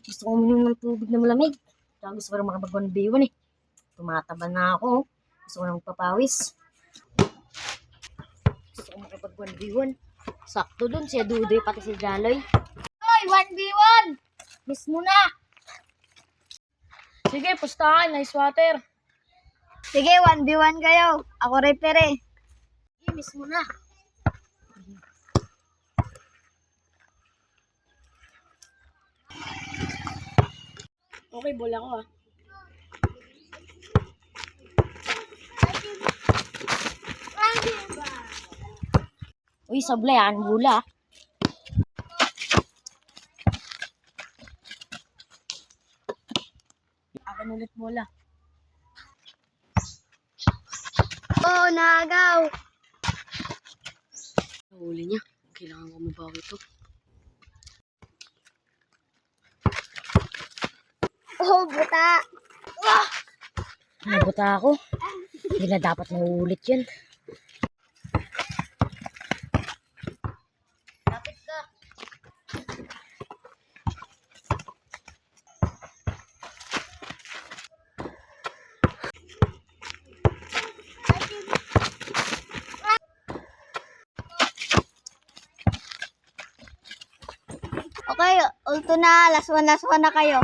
Gusto ko uminom ng tubig na malamig. Tsaka gusto ko rin makapag-1v1 eh. Tumataba na ako. Gusto ko nang papawis. Gusto ko makapag-1v1. Sakto dun, si Dudoy pati si Jaloy. Hoy, 1v1! Miss mo na! Sige, pustahan. Nice water. Sige, 1v1 kayo. Ako referee. Sige, miss mo na. Okay, bola ko ah. Uy, sablay, bula. Akin ulit bola. Oh, nagaw. Nahuli niya. Kailangan ko mabawi ito. Oh, buta. Nabuta ako. Hindi na dapat nauulit yan. Lapit ka. Okay, ulto na. Last one na kayo.